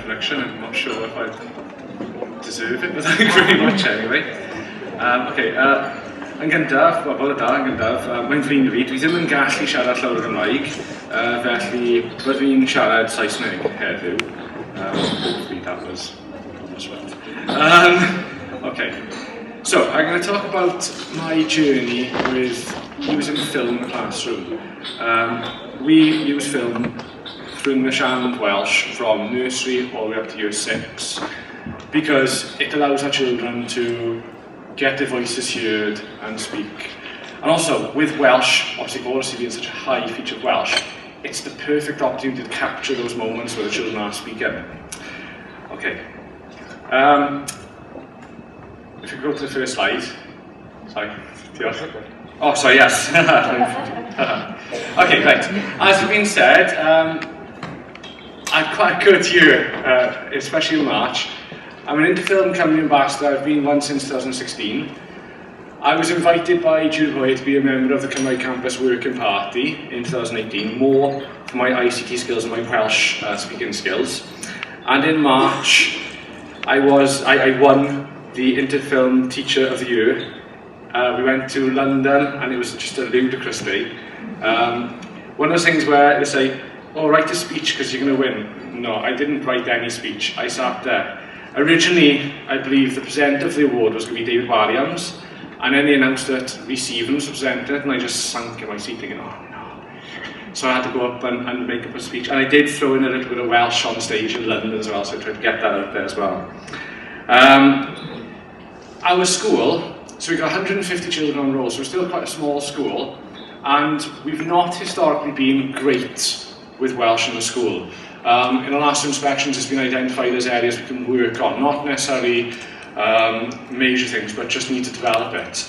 introduction. I'm not sure if I deserve it, but thank you very much anyway. Yn gyntaf, bobl y da, yn gyntaf, mae'n flin fi, dwi ddim yn gallu siarad llawer o Gymraeg, felly bydd fi'n siarad Saesneg heddiw. Hopefully that was right. Okay, so I'm going to talk about my journey with using film in the classroom. We use film through English and Welsh from nursery all the way up to year 6 because it allows our children to get their voices heard and speak. And also, with Welsh, obviously Odyssey being such a high feature of Welsh, it's the perfect opportunity to capture those moments where the children are speaking. Okay. If you go to the first slide. Sorry. Oh, sorry, yes. Okay, right. As has been said, I had quite a good year, especially in March. I'm an Interfilm Company ambassador. I've been one since 2016. I was invited by Jude to be a member of the Cymru Campus Working Party in 2018, more for my ICT skills and my Welsh speaking skills. And in March, I won the Interfilm Teacher of the Year. We went to London and it was just a ludicrous day. One of those things where they say, oh, write a speech because you're going to win. No, I didn't write any speech. I sat there. Originally, I believe the presenter of the award was going to be David Williams, and then they announced that Rhys Roberts was presenting it, and I just sank in my seat thinking, oh no. So I had to go up and make up a speech, and I did throw in a little bit of Welsh on stage in London as well, so I tried to get that out there as well. Our school, so we've got 150 children on roll, so we're still quite a small school, and we've not historically been great with Welsh in the school. In our last inspections, it's been identified as areas we can work on, not necessarily major things, but just need to develop it.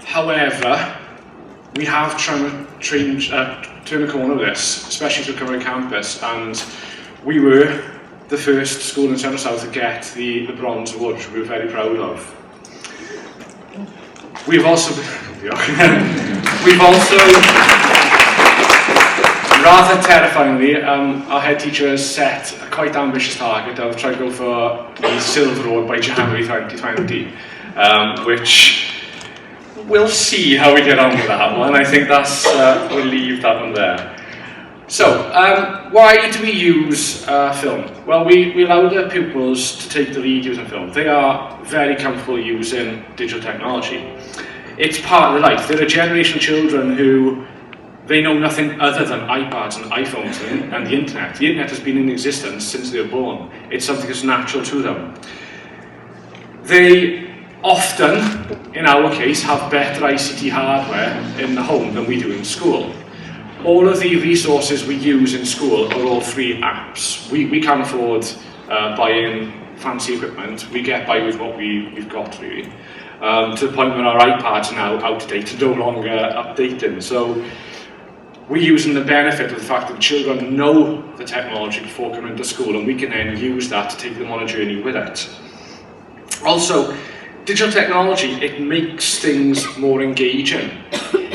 However, we have tried to turn the corner of this, especially through Cymru Campus, and we were the first school in Central South to get the Bronze Award, which we were very proud of. We've also rather terrifyingly, our head teacher has set a quite ambitious target of trying to go for the Silver Award by January 2020, which we'll see how we get on with that one. I think that's, we'll leave that one there. So, why do we use film? Well, we allow the pupils to take the lead using film. They are very comfortable using digital technology. It's part of their life. They're a generation of children who they know nothing other than iPads and iPhones and the internet. The internet has been in existence since they were born. It's something that's natural to them. They often, in our case, have better ICT hardware in the home than we do in school. All of the resources we use in school are all free apps. We can't afford buying fancy equipment. We get by with what we've got, really. To the point where our iPads are now out of date, no longer updating. So we're using the benefit of the fact that children know the technology before coming to school, and we can then use that to take them on a journey with it. Also, digital technology, it makes things more engaging.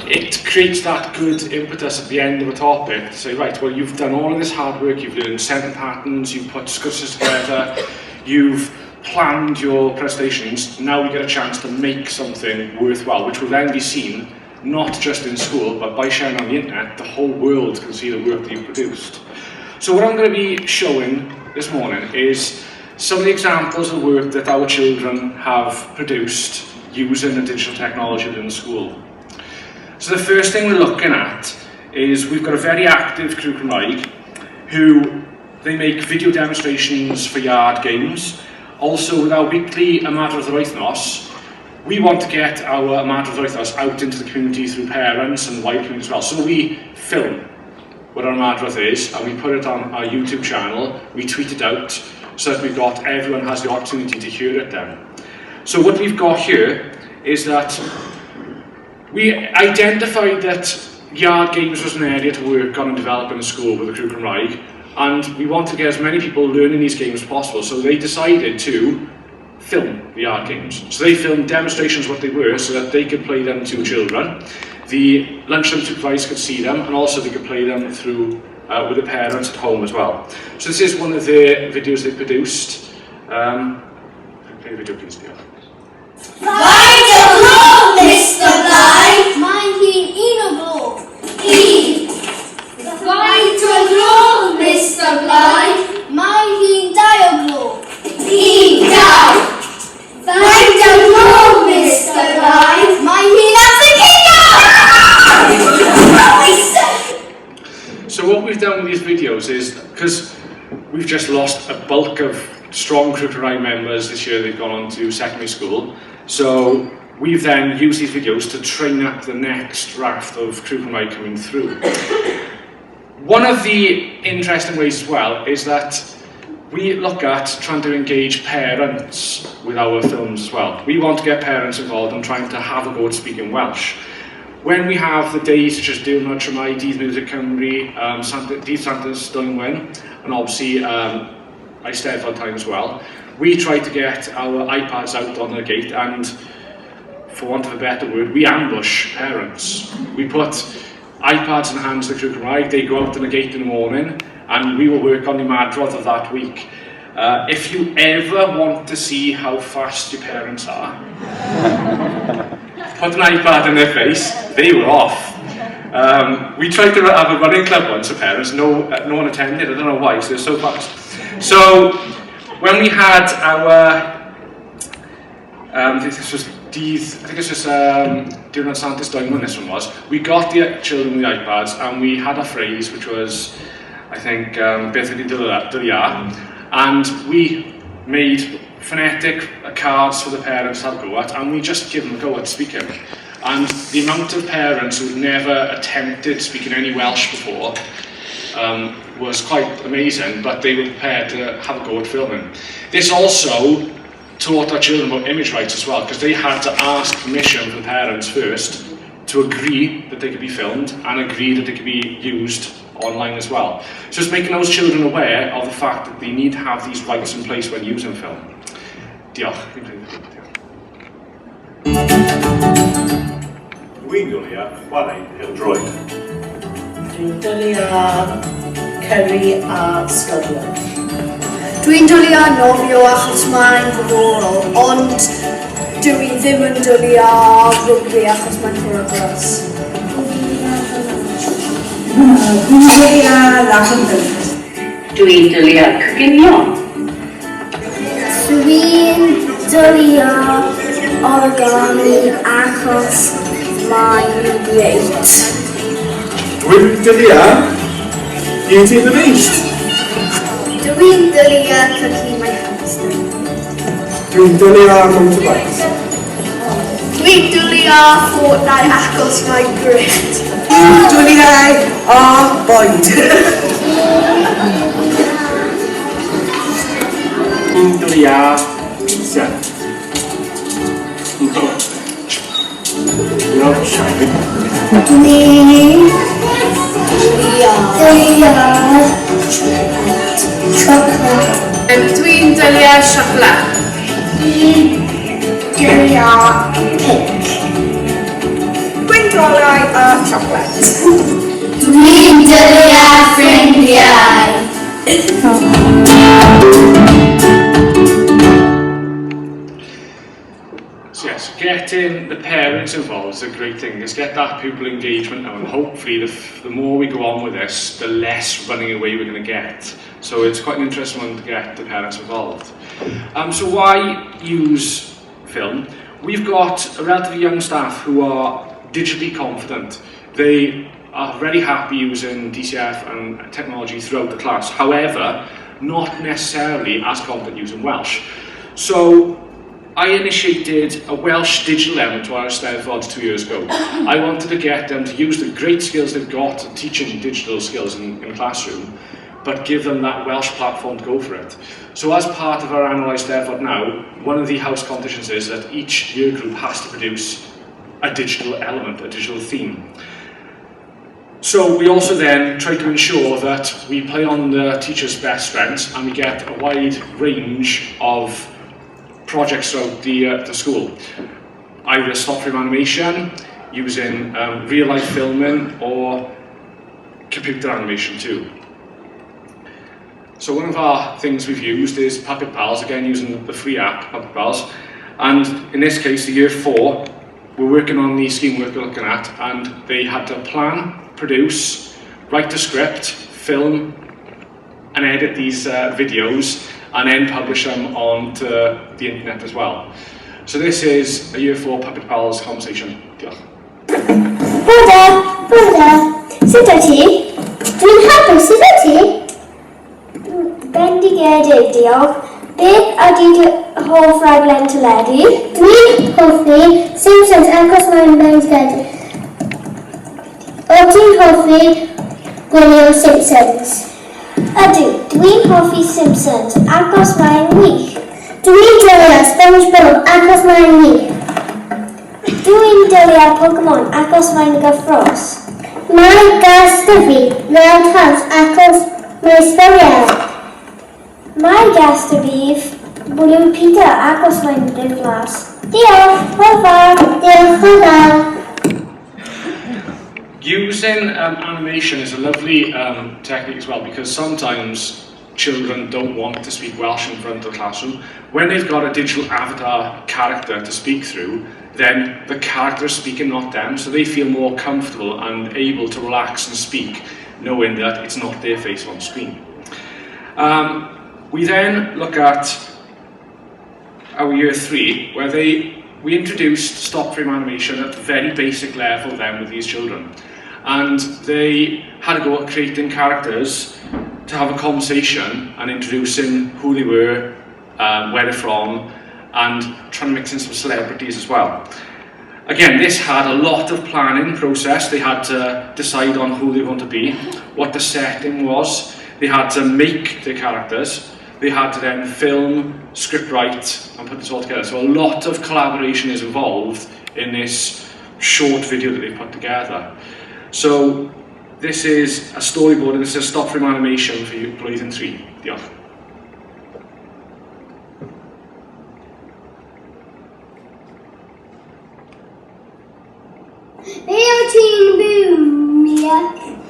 It creates that good impetus at the end of a topic to say, right, well, you've done all of this hard work, you've learned sentence patterns, you've put discussions together, you've planned your presentations, now we get a chance to make something worthwhile, which will then be seen not just in school, but by sharing on the internet, the whole world can see the work that you've produced. So what I'm going to be showing this morning is some of the examples of work that our children have produced using the digital technology within the school. So the first thing we're looking at is we've got a very active Crew Cymraeg who they make video demonstrations for yard games. Also, with our weekly Ymadrodd yr Wythnos, we want to get our Ymadrodd yr Wythnos out into the community through parents and wider community as well. So we film what our Ymadrodd is and we put it on our YouTube channel, we tweet it out so that everyone has the opportunity to hear it then. So what we've got here is that we identified that yard games was an area to work on and develop in the school with the Crew Cymraeg, and we want to get as many people learning these games as possible, so they decided to film the yard games. So they filmed demonstrations of what they were so that they could play them to children. The lunchtime supervisors could see them, and also they could play them through with the parents at home as well. So this is one of the videos they produced. Play the video please, Neil. Faint y glo, Mr Blythe. Mae hi'n un o glo. Faint y glo, Mr Blythe. Mae hi'n dau o glo. Daw. Faint y glo, Mr Blythe. Mae hi'n So what we've done with these videos is, because we've just lost a bulk of strong Crew Cymraeg members this year, they've gone on to secondary school, so we've then used these videos to train up the next raft of Crew Cymraeg coming through. One of the interesting ways as well is that we look at trying to engage parents with our films as well. We want to get parents involved and trying to have a go at speaking Welsh. When we have the days such as Diwrnod Tramau, Dydd Music Cymru, Dydd Santa's Dwynwen, and obviously Eisteddfod time as well, we try to get our iPads out on the gate and, for want of a better word, we ambush parents. We put iPads in the hands of the Crew Cymraeg, they go out on the gate in the morning, and we will work on the madrodd of that week. If you ever want to see how fast your parents are, put an iPad in their face, they were off. We tried to have a running club once for parents, no one attended, I don't know why, so they're so fast. So, when we had our, this was Diwrnod Santa's Dwynwen, this one was, we got the children with the iPads and we had a phrase which was, I think, beth ydi dyddia, and we made phonetic cards for the parents to have a go at, and we just give them a go at speaking. And the amount of parents who'd never attempted speaking any Welsh before was quite amazing, but they were prepared to have a go at filming. This also taught our children about image rights as well, because they had to ask permission from the parents first to agree that they could be filmed and agree that they could be used online as well. So it's making those children aware of the fact that they need to have these rights in place when using film. Diolch. Dwi'n dwlu chwarae pêl-droed. Dwi'n dwlu Cymru a Scotland. Dwi'n dwlu nofio achos mae'n ddiddorol, ond dwi ddim yn dwlu rygbi achos mae'n ffwrdd. Dwi'n dwlu Lachenfeld. Dwi'n dwlu coginio. Dwi'n dwlu origami achos mae'n greit. Dwi'n dwlu Beauty and the Beast. Dwi'n dwlu cookie my hamster. Dwi'n dwlu motorbikes. Dwi'n dwlu Fortnite achos mae'n greit. Dwi'n dwlu Boyd. Dwi'n dwlu pizza. No, shiny. Dwi'n chocolate. Dwi'n dwlu siocled. Dwi'n dwlu pink. Dwi'n dwlu chocolate. Dwi'n dwlu ffrindiau. So yes, getting the parents involved is a great thing. Let's get that pupil engagement now, and hopefully the more we go on with this, the less running away we're going to get. So it's quite an interesting one to get the parents involved. So why use film? We've got a relatively young staff who are digitally confident. They are very happy using DCF and technology throughout the class. However, not necessarily as confident using Welsh. So I initiated a Welsh digital element to our Eisteddfod 2 years ago. I wanted to get them to use the great skills they've got teaching digital skills in the classroom, but give them that Welsh platform to go for it. So as part of our annual Eisteddfod now, one of the house competitions is that each year group has to produce a digital element, a digital theme. So we also then try to ensure that we play on the teacher's best strengths and we get a wide range of projects throughout the school. Either stop frame animation, using real life filming, or computer animation too. So one of our things we've used is Puppet Pals, again using the free app, Puppet Pals. And in this case, the year 4, we're working on the scheme work we're looking at, and they had to plan, produce, write a script, film, and edit these videos, and then publish them onto the internet as well. So this is a year 4 Puppet Pals conversation. Diolch. Brother, sut wyt ti? Dwi'n hapus, sut wyt ti? Bendigedig, diolch. Beth ydy dy hoff raglen teledu? Dwi'n hoffi Simpsons achos mae'n bendigedig. Wyt ti'n hoffi gwylio Simpsons? Ydw, dwi'n hoffi Simpsons achos mae'n wych. Dwi'n dylio SpongeBob achos mae'n wych. Dwi'n dylio Pokemon achos mae'n gyffros. Mae gas dy fi Roundhouse achos mae'n sboriad. Mae gas dy fi Blue Peter achos mae'n diflas. Diolch, hwyl. Diolch, hwyl. Using animation is a lovely technique as well, because sometimes children don't want to speak Welsh in front of the classroom. When they've got a digital avatar character to speak through, then the character is speaking, not them, so they feel more comfortable and able to relax and speak, knowing that it's not their face on screen. We then look at our year 3, where we introduced stop frame animation at the very basic level then with these children. And they had to go at creating characters to have a conversation and introducing who they were, where they're from, and trying to mix in some celebrities as well. Again, this had a lot of planning process. They had to decide on who they want to be, what the setting was. They had to make their characters. They had to then film, script write, and put this all together. So a lot of collaboration is involved in this short video that they put together. So this is a storyboard, and this is a stop frame animation for you blwyddyn 3. Diolch. Be o ti'n byw, Mia?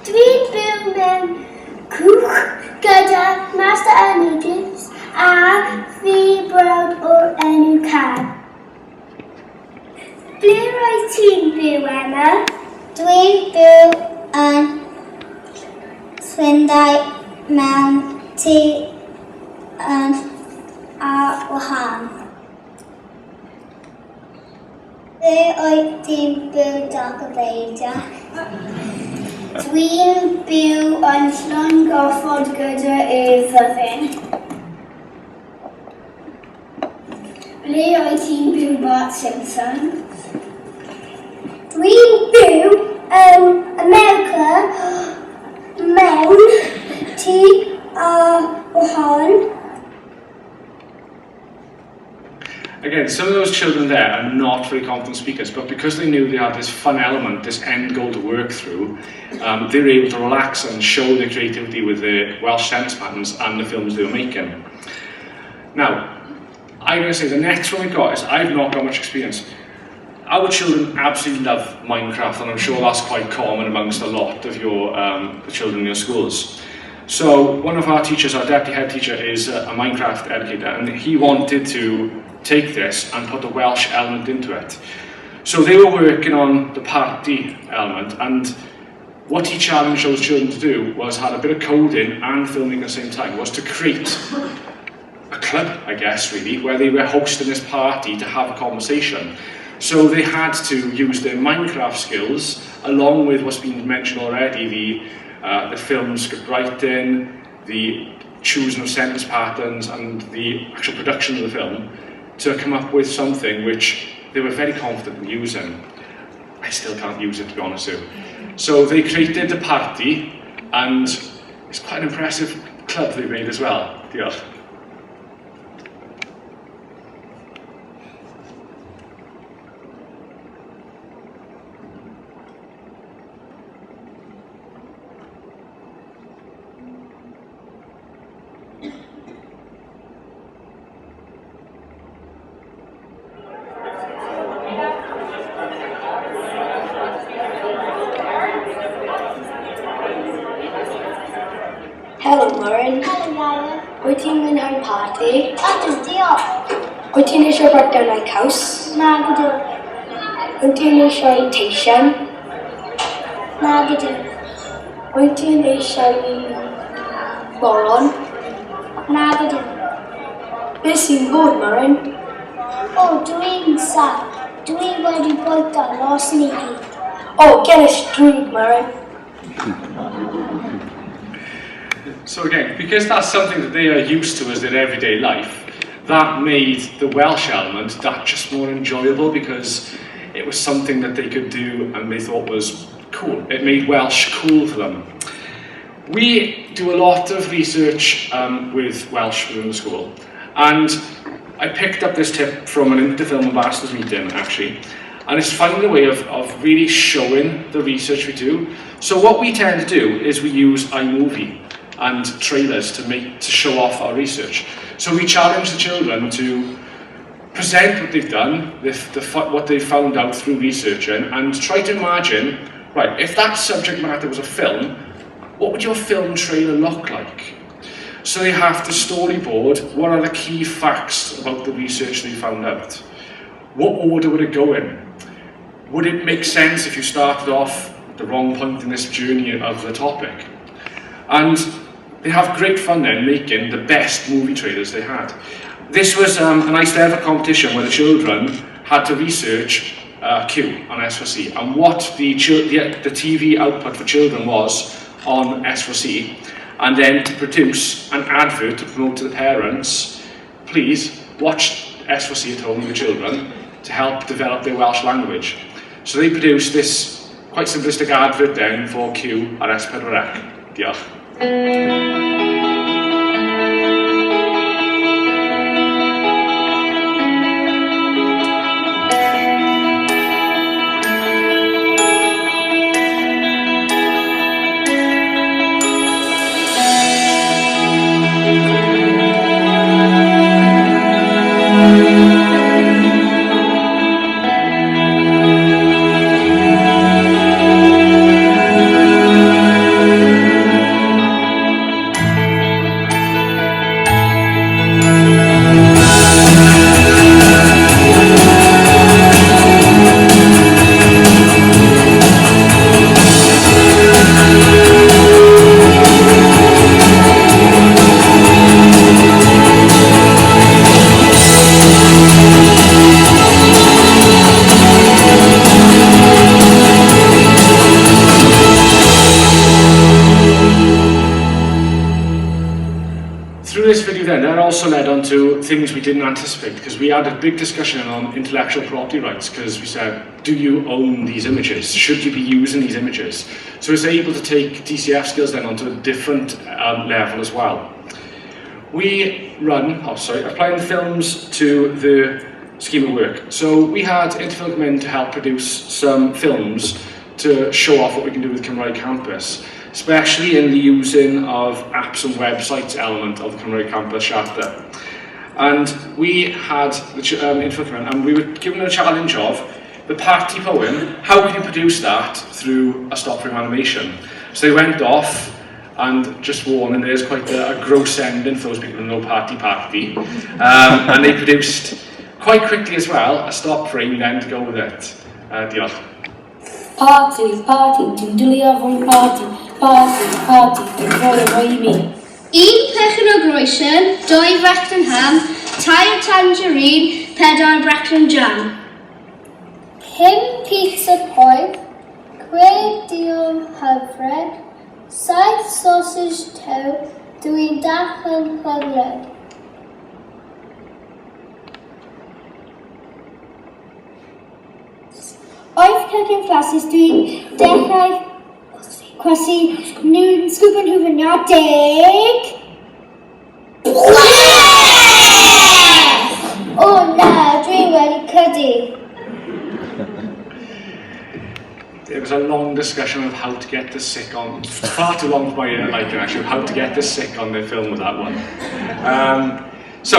Dwi'n byw mewn cwch gyda Master Energies a fi brawd o'r enw Car. Ble roedd ti'n byw, Emma? Dwi'n byw yn Llundain mewn tŷ yn a wahân. Ble oedd ti'n byw, Dr. Beidio? Dwi'n byw yn Llangolfod gyda Efyddin. Ble oedd ti'n byw, Bart Simpson? Dwi'n byw yn America mewn tŷ a wahân. Again, some of those children there are not very confident speakers, but because they knew they had this fun element, this end goal to work through, they were able to relax and show their creativity with the Welsh sense patterns and the films they were making. Now, I'm going to say the next one we got is I've not got much experience. Our children absolutely love Minecraft, and I'm sure that's quite common amongst a lot of your the children in your schools. So one of our teachers, our deputy head teacher, is a Minecraft educator, and he wanted to take this and put a Welsh element into it. So they were working on the party element, and what he challenged those children to do was had a bit of coding and filming at the same time, was to create a club, I guess, really, where they were hosting this party to have a conversation. So they had to use their Minecraft skills, along with what's been mentioned already, the film script writing, the choosing of sentence patterns, and the actual production of the film, to come up with something which they were very confident in using. I still can't use it, to be honest with you. So they created the party, and it's quite an impressive club they made as well. Diolch. Helo Maren, Helo Iara. wyt ti'n mynd i'r party? Ydw, diolch. Wyt ti'n eisiau bragdannau caws? Na gyda. Wyt ti'n eisiau teisian? Na gyda. Wyt ti'n eisiau moron? Na gyda. Beth sy'n bod Maren? O, dwi'n sad. Dwi wedi bwyta los ni gyd. O, gen y stryd Maren. So again, because that's something that they are used to as their everyday life, that made the Welsh element that just more enjoyable because it was something that they could do and they thought was cool. It made Welsh cool for them. We do a lot of research with Welsh within the school, and I picked up this tip from an Interfilm Ambassadors meeting actually, and it's finding a way of really showing the research we do. So what we tend to do is we use iMovie and trailers to show off our research. So we challenge the children to present what they've done, what they've found out through researching, and try to imagine, right, if that subject matter was a film, what would your film trailer look like? So they have to storyboard what are the key facts about the research they found out. What order would it go in? Would it make sense if you started off at the wrong point in this journey of the topic? And they have great fun then making the best movie trailers they had. This was a nice ever competition where the children had to research Q on S4C and what the TV output for children was on S4C, and then to produce an advert to promote to the parents, please watch S4C at home with the children to help develop their Welsh language. So they produced this quite simplistic advert then for Q at S4C. Diolch. That also led on to things we didn't anticipate, because we had a big discussion on intellectual property rights, because we said, do you own these images? Should you be using these images? So it's able to take DCF skills then onto a different level as well. We run, applying films to the scheme of work. So we had Interfilm come in to help produce some films to show off what we can do with Cymraeg Campus, especially in the using of apps and websites element of the Cymraeg Campus Charter. And we had the Interfilm, and we were given a challenge of the party poem, how can you produce that through a stop frame animation? So they went off, and just warning, there's quite a gross ending for those people who know party. And they produced, quite quickly as well, a stop frame then to go with it. Diolch. Party, ti'n dwylio fwy'n party, ti'n fwy o i mi. 1 pecyn o groesion, 2 brecton ham, 3 tangerine, 4 brecton jam. 5 piece of poeth, 3 dion hyfryd, 7 sausage tow, 2 dachan chwedled. 8 cooking classes, dwi'n dechrau chwysu nhw'n sgwb yn hwfyn na 10. O na, dwi wedi cydu. It was a long discussion of how to get this sick on, far too long for my liking actually, how to get this sick on the film with that one. So,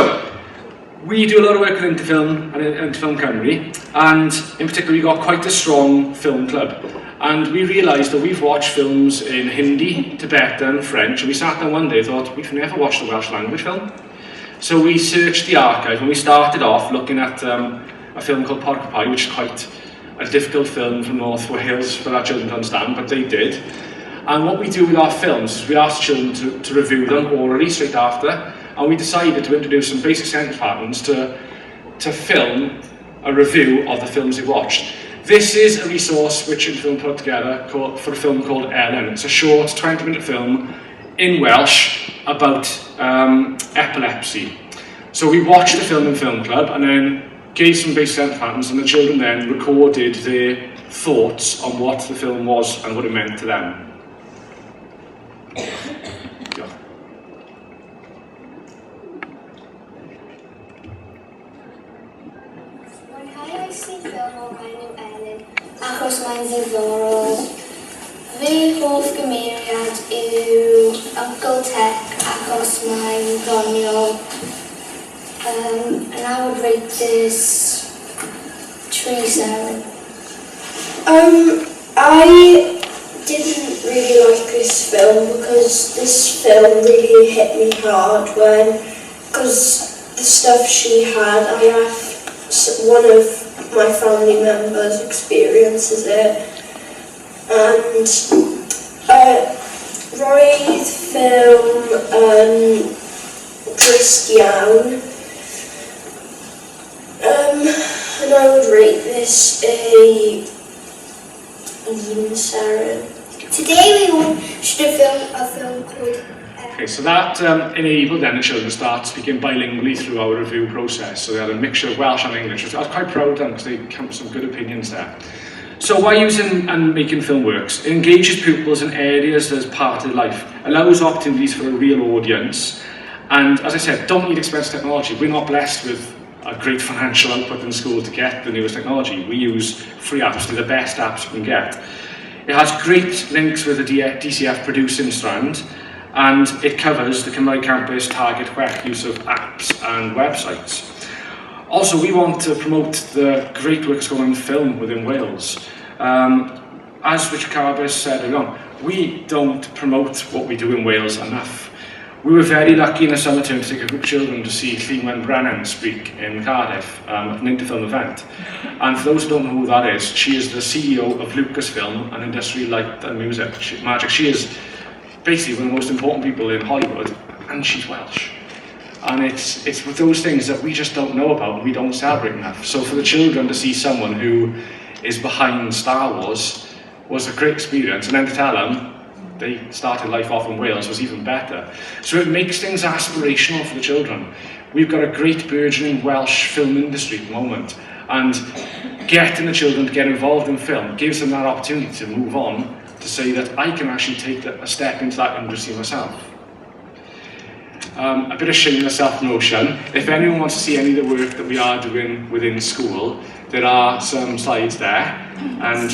we do a lot of work with Interfilm and Interfilm Cymru, and in particular we got quite a strong film club. And we realised that we've watched films in Hindi, Tibetan, French, and we sat down one day and thought, we've never watched a Welsh language film. So we searched the archive and we started off looking at a film called Porcupine, which is quite a difficult film from North Wales for our children to understand, but they did. And what we do with our films is we ask children to review them orally straight after, and we decided to introduce some basic sentence patterns to film a review of the films they watched. This is a resource which Infilm put together for a film called Ellen. It's a short 20-minute film in Welsh about epilepsy. So we watched the film in Film Club and then gave some basic sentence patterns, and the children then recorded their thoughts on what the film was and what it meant to them. Mwynhau eisiau ffilm o'r enw Ellen, achos mae'n ddiddorol. Fy hoff gymeriad yw Uncle Tech, achos mae'n ddoniol. And I would rate this 3/7. I didn't really like this film because this film really hit me hard because the stuff she had, I have one of my family members experiences it, and roedd ffilm drist iawn, and I would rate this a 7. Today we watched a film called Okay, so that enabled then the children to start speaking bilingually through our review process. So they had a mixture of Welsh and English, which I was quite proud of them because they came with some good opinions there. So why using and making film works? It engages pupils in areas as part of life, allows opportunities for a real audience, and as I said, don't need expensive technology. We're not blessed with a great financial output in school to get the newest technology. We use free apps, they're the best apps you can get. It has great links with the DCF producing strand, and it covers the Cymru campus target web use of apps and websites. Also, we want to promote the great work that's going on in film within Wales. As Richard Carbis said earlier on, we don't promote what we do in Wales enough. We were very lucky in the summer term to take a group of children to see Llywelyn Brennan speak in Cardiff at an Interfilm event. And for those who don't know who that is, she is the CEO of Lucasfilm and Industrial Light and Magic. She is basically one of the most important people in Hollywood, and she's Welsh. And it's with those things that we just don't know about and we don't celebrate enough. So for the children to see someone who is behind Star Wars was a great experience, and then to tell them they started life off in Wales was even better. So it makes things aspirational for the children. We've got a great burgeoning Welsh film industry at the moment, and getting the children to get involved in film gives them that opportunity to move on, to say that I can actually take a step into that industry myself. A bit of shameless self-promotion. If anyone wants to see any of the work that we are doing within school, there are some slides there, and